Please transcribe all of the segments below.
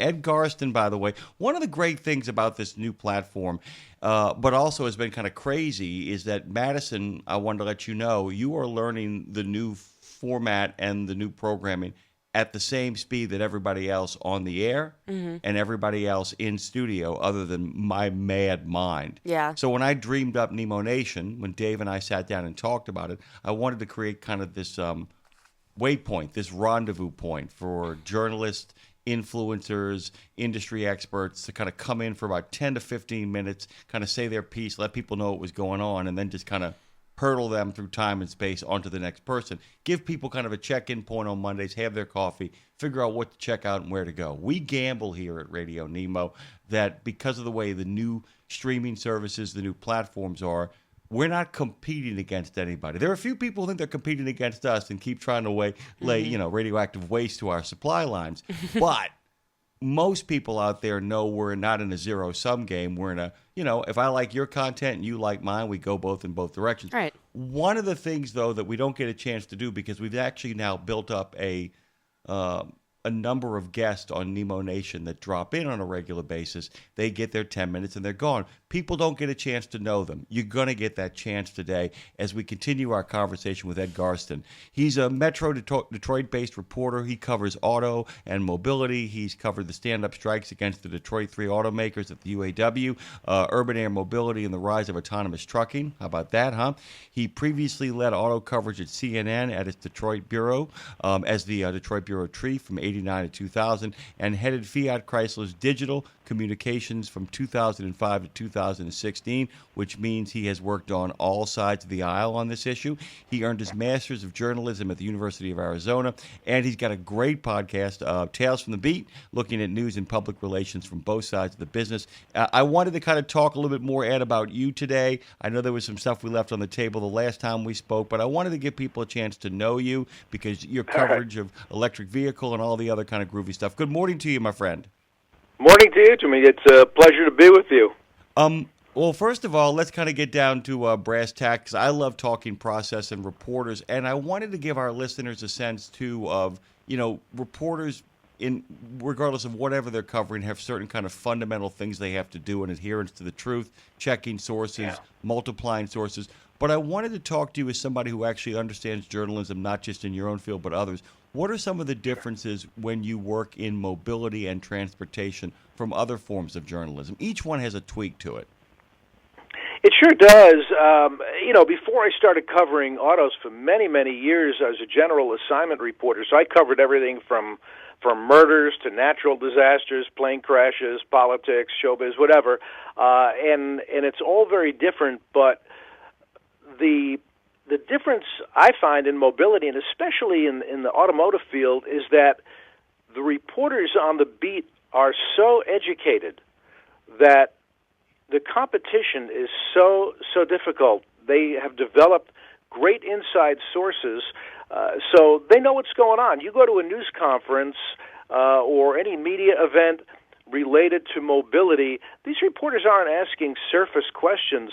Ed Garsten, by the way, one of the great things about this new platform, but also has been kind of crazy, is that Madison, I wanted to let you know, you are learning the new format and the new programming at the same speed that everybody else on the air and everybody else in studio, other than my mad mind. Yeah. So when I dreamed up Nemo Nation, when Dave and I sat down and talked about it, I wanted to create kind of this waypoint, this rendezvous point for journalists, influencers, industry experts to kind of come in for about 10 to 15 minutes, kind of say their piece, let people know what was going on, and then just kind of hurdle them through time and space onto the next person. Give people kind of a check-in point on Mondays, have their coffee, figure out what to check out and where to go. We gamble here at Radio Nemo that because of the way the new streaming services, the new platforms are, we're not competing against anybody. There are a few people who think they're competing against us and keep trying to lay radioactive waste to our supply lines. But most people out there know we're not in a zero-sum game. We're in a, if I like your content and you like mine, we go both in both directions. Right. One of the things, though, that we don't get a chance to do because we've actually now built up a number of guests on Nemo Nation that drop in on a regular basis. They get their 10 minutes and they're gone. People don't get a chance to know them. You're going to get that chance today as we continue our conversation with Ed Garsten. He's a Metro Detroit-based reporter. He covers auto and mobility. He's covered the stand-up strikes against the Detroit 3 automakers at the UAW, urban air mobility, and the rise of autonomous trucking. How about that, huh? He previously led auto coverage at CNN at its Detroit bureau as the Detroit Bureau Chief from 1989 to 2000, and headed Fiat Chrysler's digital communications from 2005 to 2016, which means he has worked on all sides of the aisle on this issue. He earned his Master's of Journalism at the University of Arizona, and he's got a great podcast, Tales from the Beat, looking at news and public relations from both sides of the business. I wanted to kind of talk a little bit more, Ed, about you today. I know there was some stuff we left on the table the last time we spoke, but I wanted to give people a chance to know you because your coverage of electric vehicle and all the other kind of groovy stuff. Good morning to you, my friend. Morning to you, Jimmy. It's a pleasure to be with you. Well, first of all, let's kind of get down to brass tacks. I love talking process and reporters, and I wanted to give our listeners a sense, too, of, reporters, regardless of whatever they're covering, have certain kind of fundamental things they have to do in adherence to the truth, checking sources, multiplying sources. But I wanted to talk to you as somebody who actually understands journalism, not just in your own field, but others. What are some of the differences when you work in mobility and transportation from other forms of journalism? Each one has a tweak to it. It sure does. Before I started covering autos for many, many years, I was a general assignment reporter, so I covered everything from murders to natural disasters, plane crashes, politics, showbiz, whatever. And it's all very different, but the difference I find in mobility, and especially in the automotive field, is that the reporters on the beat are so educated that the competition is so difficult. They have developed great inside sources, so they know what's going on. You go to a news conference or any media event related to mobility, these reporters aren't asking surface questions.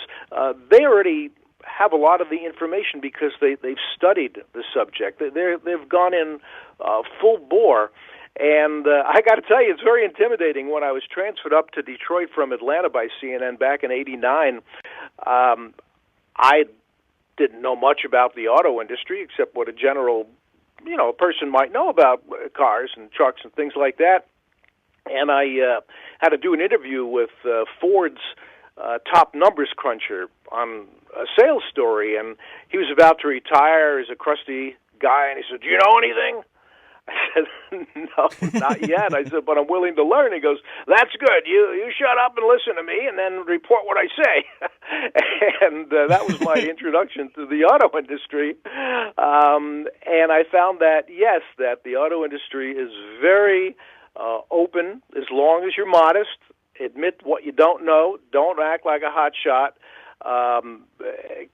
They already have a lot of the information because they've studied the subject. They've gone in full bore. And I got to tell you, it's very intimidating. When I was transferred up to Detroit from Atlanta by CNN back in '89, I didn't know much about the auto industry except what a general, person might know about cars and trucks and things like that. And I had to do an interview with Ford's top numbers cruncher on a sales story, and he was about to retire as a crusty guy, and he said, "Do you know anything?" I said, "No, not yet." I said, "But I'm willing to learn." He goes, "That's good. You shut up and listen to me and then report what I say." And that was my introduction to the auto industry. And I found that, yes, that the auto industry is very open as long as you're modest. Admit what you don't know. Don't act like a hot shot.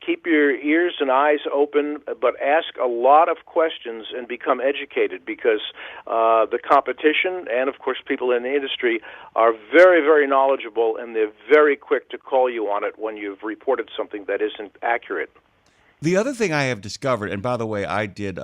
Keep your ears and eyes open, but ask a lot of questions and become educated because the competition and, of course, people in the industry are very, very knowledgeable, and they're very quick to call you on it when you've reported something that isn't accurate. The other thing I have discovered, and by the way, I did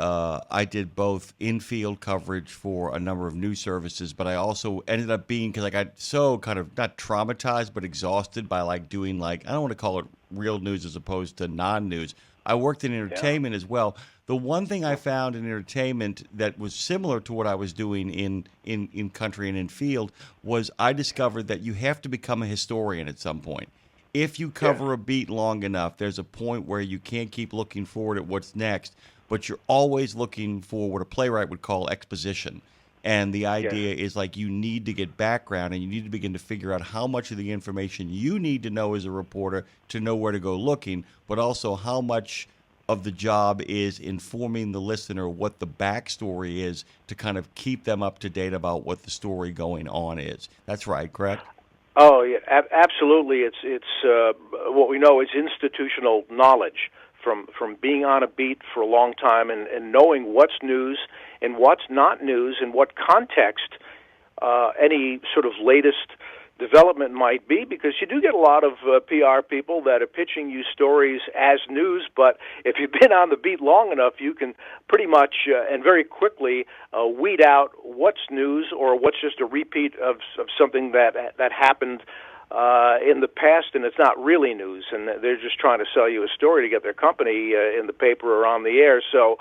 both in-field coverage for a number of news services, but I also ended up being, because I got so kind of not traumatized but exhausted by like doing like, I don't want to call it real news as opposed to non-news. I worked in Yeah. entertainment as well. The one thing I found in entertainment that was similar to what I was doing in country and in field was I discovered that you have to become a historian at some point. If you Yes. cover a beat long enough, there's a point where you can't keep looking forward at what's next, but you're always looking for what a playwright would call exposition. And the Yes. idea is like you need to get background and you need to begin to figure out how much of the information you need to know as a reporter to know where to go looking, but also how much of the job is informing the listener what the backstory is to kind of keep them up to date about what the story going on is. That's right, correct? Oh, yeah, absolutely. It's what we know is institutional knowledge from being on a beat for a long time and knowing what's news and what's not news and what context any sort of latest development might be, because you do get a lot of PR people that are pitching you stories as news, but if you've been on the beat long enough, you can pretty much and very quickly weed out what's news or what's just a repeat of something that happened in the past, and it's not really news, and they're just trying to sell you a story to get their company in the paper or on the air. So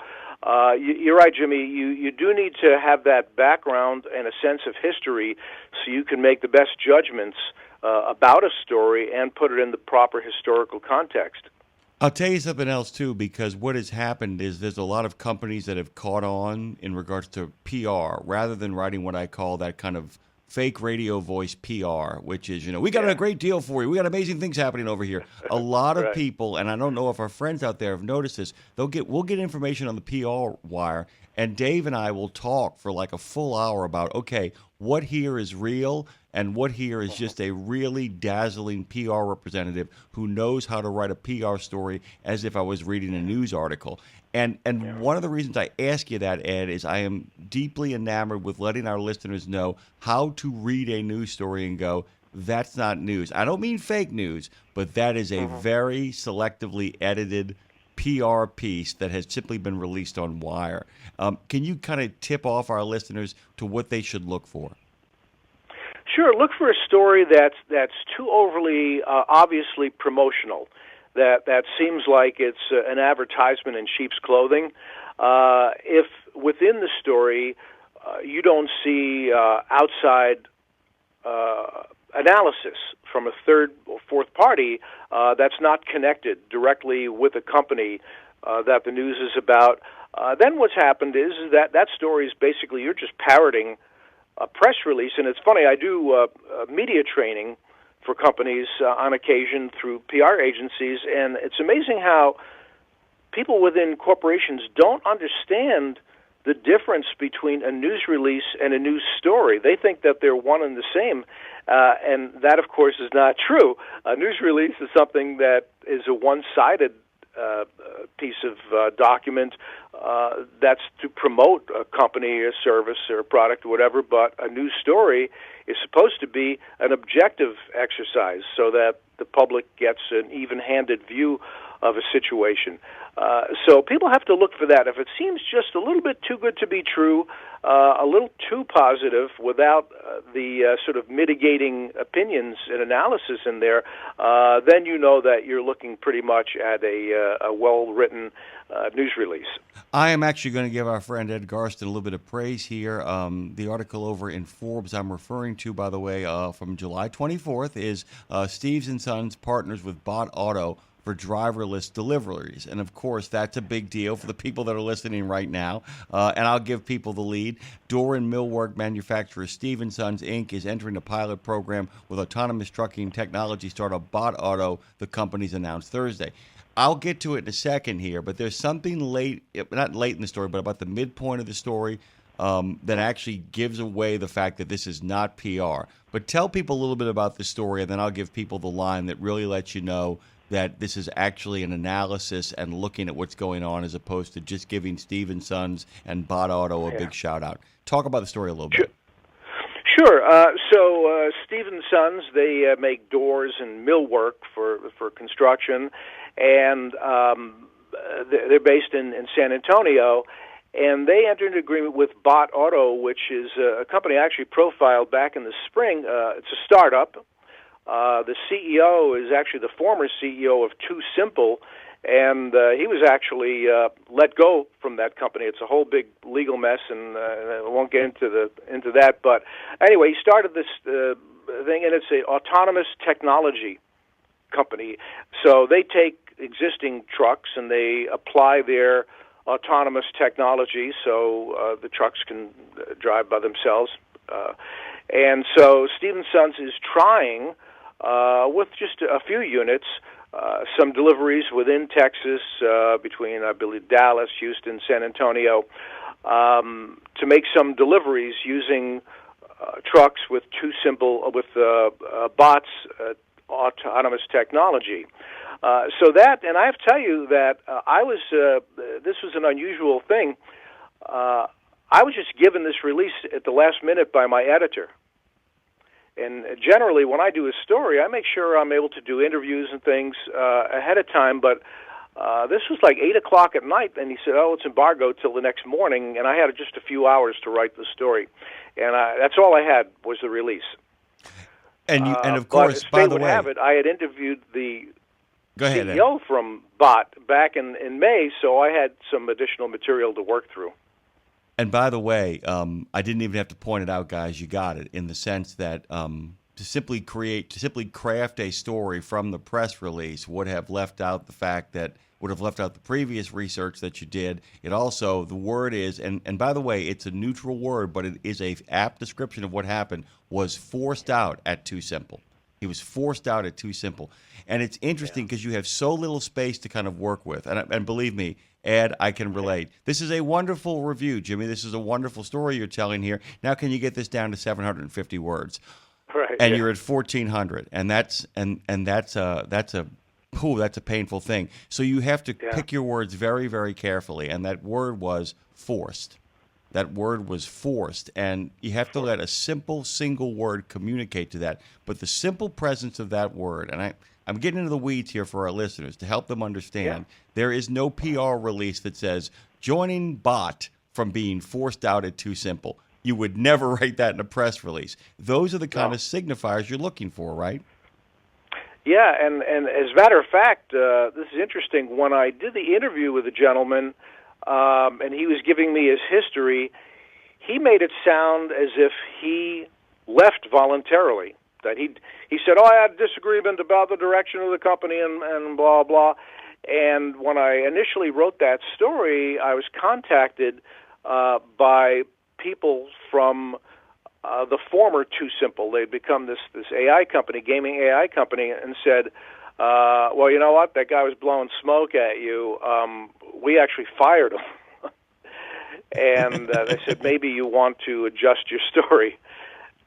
you're right, Jimmy. You do need to have that background and a sense of history so you can make the best judgments about a story and put it in the proper historical context. I'll tell you something else too, because what has happened is there's a lot of companies that have caught on in regards to PR rather than writing what I call that kind of fake radio voice PR, which is, we got a great deal for you. We got amazing things happening over here. A lot of Right. people, and I don't know if our friends out there have noticed this, we'll get information on the PR wire, and Dave and I will talk for like a full hour about, okay, what here is real and what here is just a really dazzling PR representative who knows how to write a PR story as if I was reading a news article. And one of the reasons I ask you that, Ed, is I am deeply enamored with letting our listeners know how to read a news story and go, that's not news. I don't mean fake news, but that is a very selectively edited PR piece that has simply been released on Wire. Can you kind of tip off our listeners to what they should look for? Sure. Look for a story that's too overly obviously promotional. That seems like it's an advertisement in sheep's clothing. If within the story you don't see outside analysis from a third or fourth party that's not connected directly with the company that the news is about, then what's happened is that story is basically you're just parroting a press release. And it's funny, I do media training for companies on occasion through PR agencies, and it's amazing how people within corporations don't understand the difference between a news release and a news story. They think that they're one and the same, and that, of course, is not true. A news release is something that is a one-sided piece of document that's to promote a company, a service, or a product, or whatever, but a news story is supposed to be an objective exercise so that the public gets an even-handed view of a situation. So people have to look for that. If it seems just a little bit too good to be true, a little too positive without the sort of mitigating opinions and analysis in there, then you know that you're looking pretty much at a well-written news release. I am actually going to give our friend Ed Garsten a little bit of praise here. The article over in Forbes I'm referring to, by the way, from July 24th is Steves & Sons partners with Bot Auto for driverless deliveries. And, of course, that's a big deal for the people that are listening right now. And I'll give people the lead. Door and millwork manufacturer Steves & Sons, Inc. is entering a pilot program with autonomous trucking technology startup Bot Auto, the company's announced Thursday. I'll get to it in a second here, but there's something not late in the story, but about the midpoint of the story that actually gives away the fact that this is not PR. But tell people a little bit about the story, and then I'll give people the line that really lets you know that this is actually an analysis and looking at what's going on as opposed to just giving Steves & Sons and Bot Auto a big shout-out. Talk about the story a little bit. Sure. So Steves & Sons, they make doors and millwork for construction, and they're based in San Antonio, and they entered an agreement with Bot Auto, which is a company I actually profiled back in the spring. It's a startup. The CEO is actually the former CEO of Too Simple, and he was actually let go from that company. It's a whole big legal mess, and I won't get into that. But anyway, he started this thing, and it's an autonomous technology company. So they take existing trucks and they apply their autonomous technology so the trucks can drive by themselves. And so Stephen Sons is trying, with just a few units, some deliveries within Texas, between, I believe, Dallas, Houston, San Antonio, to make some deliveries using trucks with bots, autonomous technology. So that, and I have to tell you that this was an unusual thing. I was just given this release at the last minute by my editor. And generally, when I do a story, I make sure I'm able to do interviews and things ahead of time. But this was like 8 o'clock at night, and he said, "Oh, it's embargoed till the next morning." And I had just a few hours to write the story, and that's all I had was the release. And of course, by the way, I had interviewed the CEO from Bot back in May, so I had some additional material to work through. And by the way, I didn't even have to point it out, guys. You got it in the sense that to simply craft a story from the press release would have left out the previous research that you did. It also, the word is, and by the way, it's a neutral word, but it is a apt description of what happened, was forced out at Too Simple. He was forced out at Too Simple. And it's interesting because you have so little space to kind of work with. And believe me, Ed, I can relate. This is a wonderful review, Jimmy. This is a wonderful story you're telling here. Now, can you get this down to 750 words? Right. And you're at 1,400, and that's a painful thing. So you have to pick your words very, very carefully. And that word was forced. That word was forced, and you have to let a simple single word communicate to that. But the simple presence of that word, and I'm getting into the weeds here for our listeners to help them understand. There is no PR release that says joining Bot from being forced out at Too Simple. You would never write that in a press release. Those are the kind of signifiers you're looking for, right? Yeah, and as a matter of fact, this is interesting. When I did the interview with the gentleman, and he was giving me his history, he made it sound as if he left voluntarily. That he said, "Oh, I had a disagreement about the direction of the company and blah blah." And when I initially wrote that story, I was contacted by people from the former Too Simple. They'd become this AI company, gaming AI company, and said, "Well, you know what? That guy was blowing smoke at you. We actually fired him." And they said, "Maybe you want to adjust your story."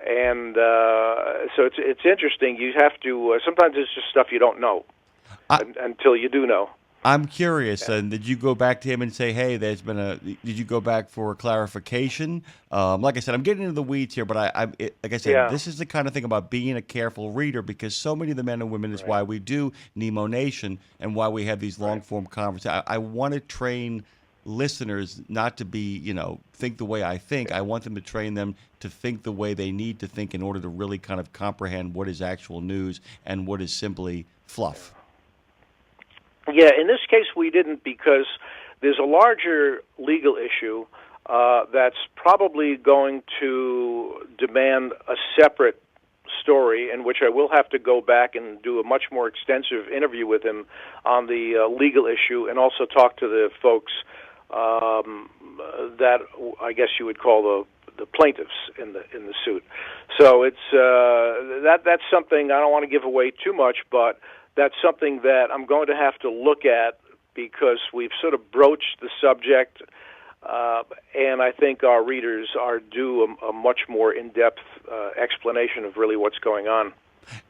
And so it's interesting. You have to. Sometimes it's just stuff you don't know until you do know. I'm curious. Did you go back to him and say, "Hey, there's been Did you go back for clarification?" Like I said, I'm getting into the weeds here, but like I said, this is the kind of thing about being a careful reader, because so many of the men and women is why we do Nemo Nation and why we have these long form conversations. I want to train listeners not to be, think the way I think. I want them to train them to think the way they need to think in order to really kind of comprehend what is actual news and what is simply fluff. Yeah, in this case we didn't, because there's a larger legal issue that's probably going to demand a separate story, in which I will have to go back and do a much more extensive interview with him on the legal issue, and also talk to the folks that I guess you would call the plaintiffs in the suit. So it's that's something I don't want to give away too much, but that's something that I'm going to have to look at, because we've sort of broached the subject, and I think our readers are due a much more in-depth explanation of really what's going on.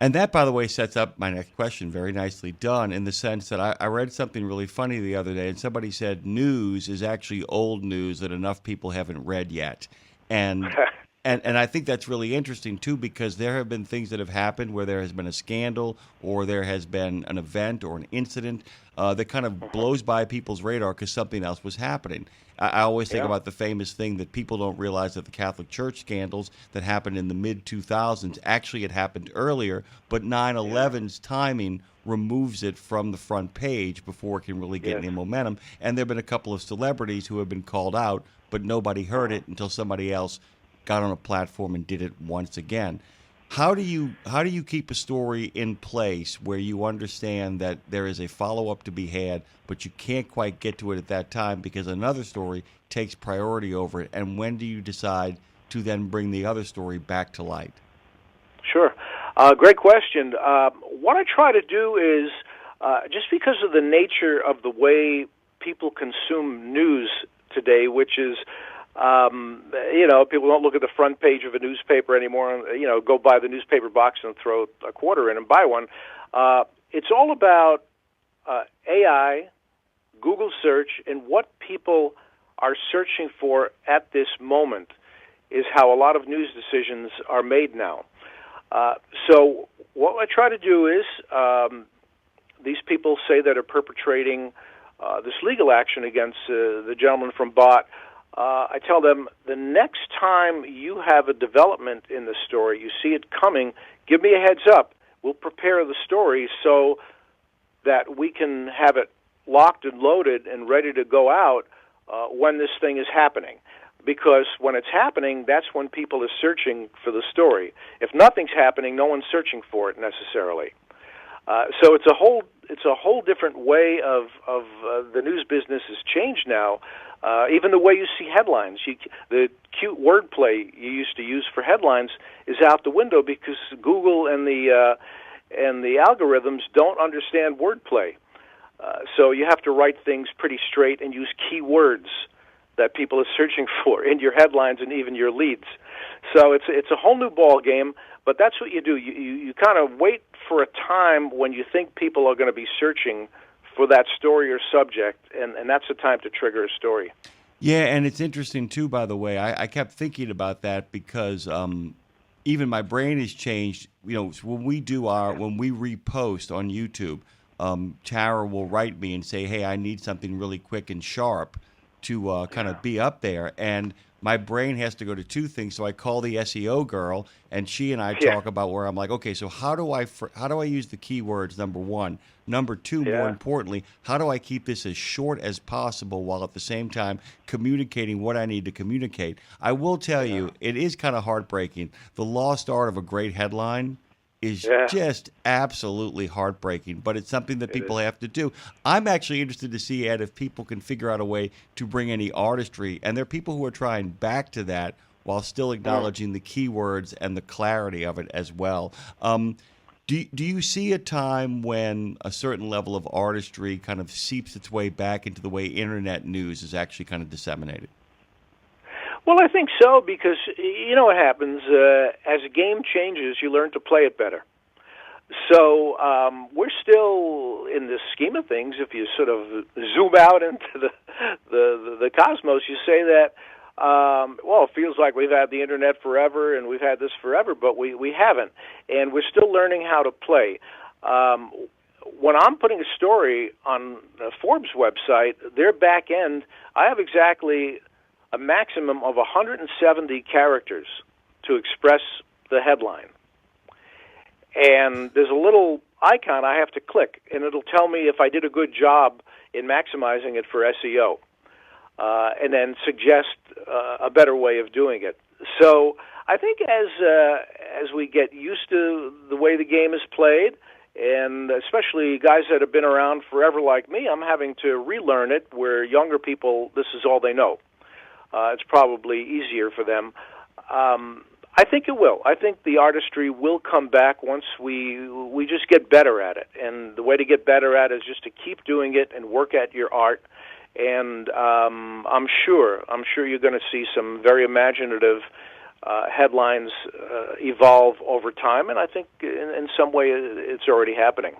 And that, by the way, sets up my next question. Very nicely done, in the sense that I read something really funny the other day, and somebody said news is actually old news that enough people haven't read yet. And And I think that's really interesting, too, because there have been things that have happened where there has been a scandal or there has been an event or an incident that kind of blows by people's radar because something else was happening. I always think Yeah. about the famous thing that people don't realize that the Catholic Church scandals that happened in the mid-2000s actually had happened earlier, but 9/11's timing removes it from the front page before it can really get Yes. any momentum. And there have been a couple of celebrities who have been called out, but nobody heard it until somebody else got on a platform and did it once again. How do you keep a story in place where you understand that there is a follow-up to be had, but you can't quite get to it at that time because another story takes priority over it? And when do you decide to then bring the other story back to light? Sure. Great question. What I try to do is, just because of the nature of the way people consume news today, which is, people don't look at the front page of a newspaper anymore and, go buy the newspaper box and throw a quarter in and buy one. It's all about AI, Google search, and what people are searching for at this moment is how a lot of news decisions are made now. So what I try to do is, these people say that are perpetrating this legal action against the gentleman from Bot. I tell them, the next time you have a development in the story, you see it coming, give me a heads up. We'll prepare the story so that we can have it locked and loaded and ready to go out when this thing is happening. Because when it's happening, that's when people are searching for the story. If nothing's happening, no one's searching for it necessarily. So it's a whole different way of the news business has changed now. Even the way you see headlines, the cute wordplay you used to use for headlines is out the window because Google and the algorithms don't understand wordplay. So you have to write things pretty straight and use keywords that people are searching for in your headlines and even your leads. So it's a whole new ball game, but that's what you do. You kind of wait for a time when you think people are going to be searching for that story or subject, and that's the time to trigger a story. Yeah, and it's interesting, too, by the way. I kept thinking about that because even my brain has changed. When we repost on YouTube, Tara will write me and say, hey, I need something really quick and sharp to kind of be up there. And my brain has to go to two things. So I call the SEO girl, and she and I talk about where I'm like, okay, so how do I use the keywords, number one? Number two, more importantly, how do I keep this as short as possible while at the same time communicating what I need to communicate? I will tell you, it is kind of heartbreaking. The lost art of a great headline is just absolutely heartbreaking, but it's something that people have to do. I'm actually interested to see, Ed, if people can figure out a way to bring any artistry, and there are people who are trying back to that while still acknowledging the keywords and the clarity of it as well. Do you see a time when a certain level of artistry kind of seeps its way back into the way internet news is actually kind of disseminated? Well, I think so, because you know what happens. As a game changes, you learn to play it better. So we're still, in the scheme of things, if you sort of zoom out into the cosmos, you say that, it feels like we've had the Internet forever and we've had this forever, but we haven't. And we're still learning how to play. When I'm putting a story on the Forbes website, their back end, I have exactly a maximum of 170 characters to express the headline. And there's a little icon I have to click, and it'll tell me if I did a good job in maximizing it for SEO, and then suggest a better way of doing it. So I think as we get used to the way the game is played, and especially guys that have been around forever like me, I'm having to relearn it, where younger people, this is all they know. It's probably easier for them. I think it will. I think the artistry will come back once we just get better at it. And the way to get better at it is just to keep doing it and work at your art. And I'm sure you're going to see some very imaginative headlines evolve over time. And I think in some way it's already happening.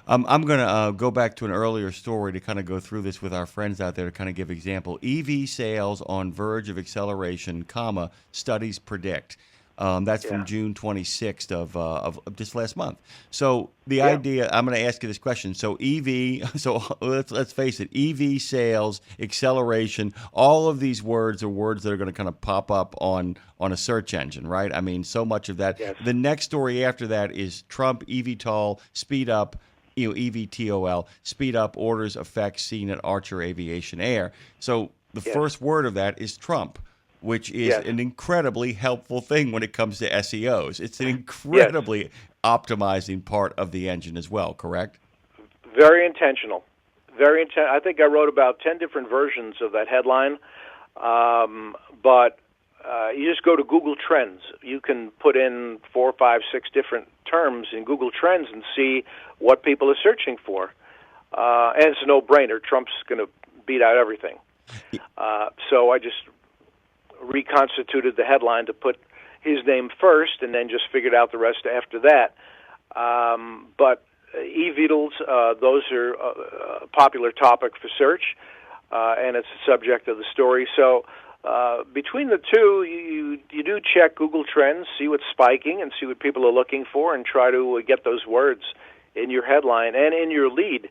I'm going to go back to an earlier story to kind of go through this with our friends out there to kind of give example. EV sales on verge of acceleration, comma, studies predict. That's Yeah. from June 26th of just last month. So the Yeah. idea, I'm going to ask you this question. So EV, so let's face it, EV sales, acceleration, all of these words are words that are going to kind of pop up on a search engine, right? I mean, so much of that. Yes. The next story after that is Trump eVTOL speed up, EVTOL speed up orders effects seen at Archer Aviation Air. So the Yes. first word of that is Trump, which is Yes. an incredibly helpful thing when it comes to SEOs. It's an Yes. incredibly optimizing part of the engine as well, correct? Very intentional. Very I think I wrote about 10 different versions of that headline, but you just go to Google Trends. You can put in 4, 5, 6 different terms in Google Trends and see what people are searching for. And it's a no-brainer. Trump's going to beat out everything. So I just reconstituted the headline to put his name first and then just figured out the rest after that. But eVTOLs, those are a popular topic for search, and it's the subject of the story. So between the two, you do check Google Trends, see what's spiking, and see what people are looking for, and try to get those words in your headline and in your lead,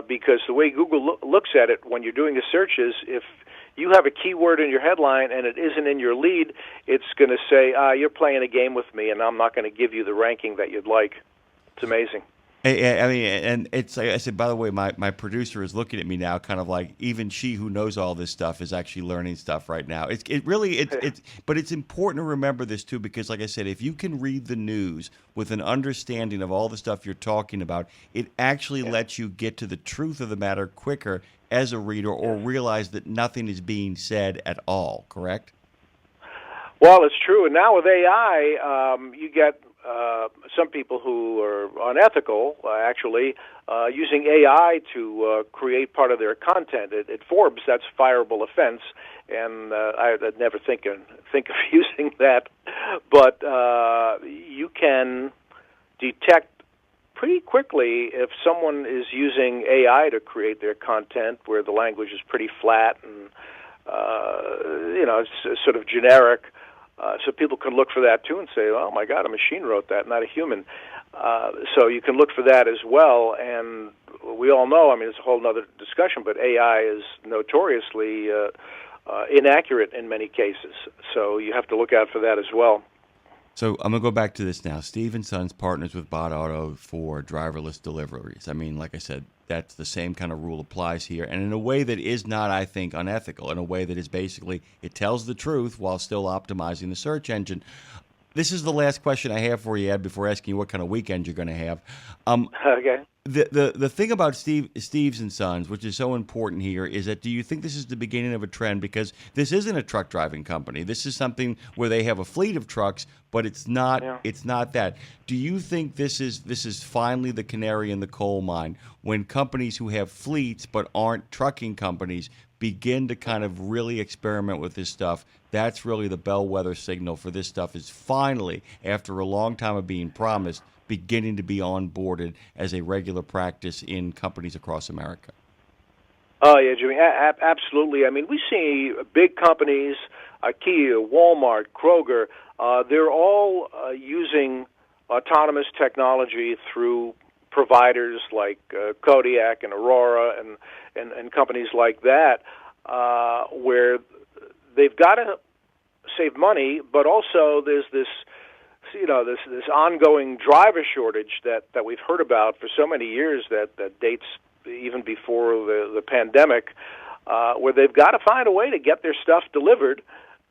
because the way Google looks at it when you're doing the search is if you have a keyword in your headline and it isn't in your lead, it's going to say, you're playing a game with me, and I'm not going to give you the ranking that you'd like. It's amazing. I mean, and it's like I said, by the way, my producer is looking at me now, kind of like even she who knows all this stuff is actually learning stuff right now. But it's important to remember this too, because like I said, if you can read the news with an understanding of all the stuff you're talking about, it actually lets you get to the truth of the matter quicker as a reader, or realize that nothing is being said at all. Correct? Well, it's true, and now with AI, you get some people who are unethical, actually, using AI to create part of their content. At Forbes, that's a fireable offense, and I'd never think of using that. But you can detect pretty quickly if someone is using AI to create their content, where the language is pretty flat and it's sort of generic. So people can look for that too and say, "Oh my God, a machine wrote that, not a human." So you can look for that as well. And we all know, I mean, it's a whole other discussion, but AI is notoriously inaccurate in many cases. So you have to look out for that as well. So I'm going to go back to this now. Steve & Sons partners with Bot Auto for driverless deliveries. I mean, like I said, that's the same kind of rule applies here, and in a way that is not, I think, unethical, in a way that is basically, it tells the truth while still optimizing the search engine. This is the last question I have for you, Ed, before asking you what kind of weekend you're going to have. Okay. The thing about Steve's & Sons, which is so important here, is that do you think this is the beginning of a trend? Because this isn't a truck driving company. This is something where they have a fleet of trucks, but it's not that. Do you think this is finally the canary in the coal mine when companies who have fleets but aren't trucking companies begin to kind of really experiment with this stuff? That's really the bellwether signal for this stuff is finally, after a long time of being promised, beginning to be onboarded as a regular practice in companies across America. Oh, yeah, Jimmy, absolutely. I mean, we see big companies, IKEA, Walmart, Kroger, they're all using autonomous technology through providers like Kodiak and Aurora and companies like that, where they've got to save money, but also there's this ongoing driver shortage that we've heard about for so many years that dates even before the pandemic, where they've got to find a way to get their stuff delivered,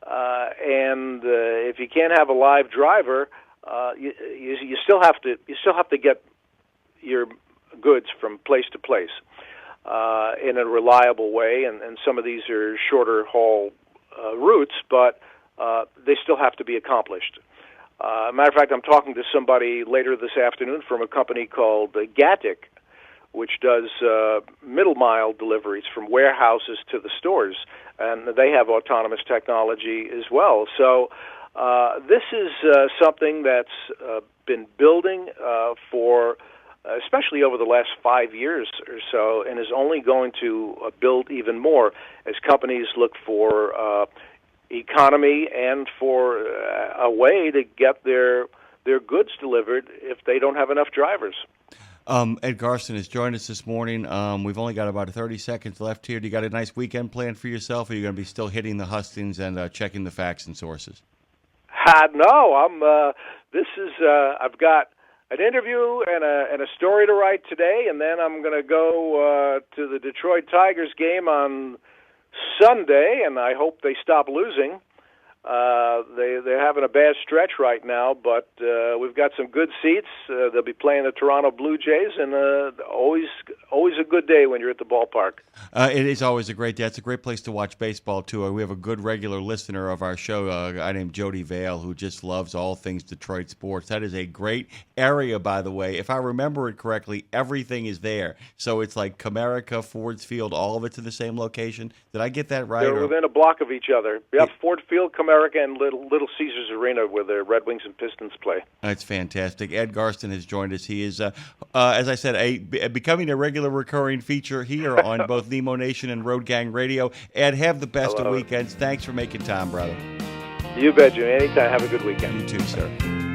and if you can't have a live driver, you still have to get your goods from place to place in a reliable way, and some of these are shorter haul routes, but they still have to be accomplished. Matter of fact, I'm talking to somebody later this afternoon from a company called Gatik, which does middle-mile deliveries from warehouses to the stores, and they have autonomous technology as well. So this is something that's been building for especially over the last 5 years or so, and is only going to build even more as companies look for economy and for a way to get their goods delivered if they don't have enough drivers. Ed Garsten has joined us this morning. We've only got about 30 seconds left here. Do you got a nice weekend planned for yourself, or are you going to be still hitting the hustings and checking the facts and sources? No, I've got an interview and a story to write today, and then I'm going to go to the Detroit Tigers game on Sunday, and I hope they stop losing. They're having a bad stretch right now, but we've got some good seats. They'll be playing the Toronto Blue Jays, and always a good day when you're at the ballpark. It is always a great day. It's a great place to watch baseball, too. We have a good regular listener of our show, a guy named Jody Vale, who just loves all things Detroit sports. That is a great area, by the way. If I remember it correctly, everything is there. So it's like Comerica, Ford's Field, all of it's in the same location. Did I get that right? They're within a block of each other. Yep, Ford Field, Comerica, and Little Caesars Arena, where the Red Wings and Pistons play. That's fantastic. Ed Garsten has joined us. He is, as I said, becoming a regular recurring feature here on both Nemo Nation and Road Gang Radio. Ed, have the best of weekends. Thanks for making time, brother. You bet, Jimmy. Anytime. Have a good weekend. You too, sir.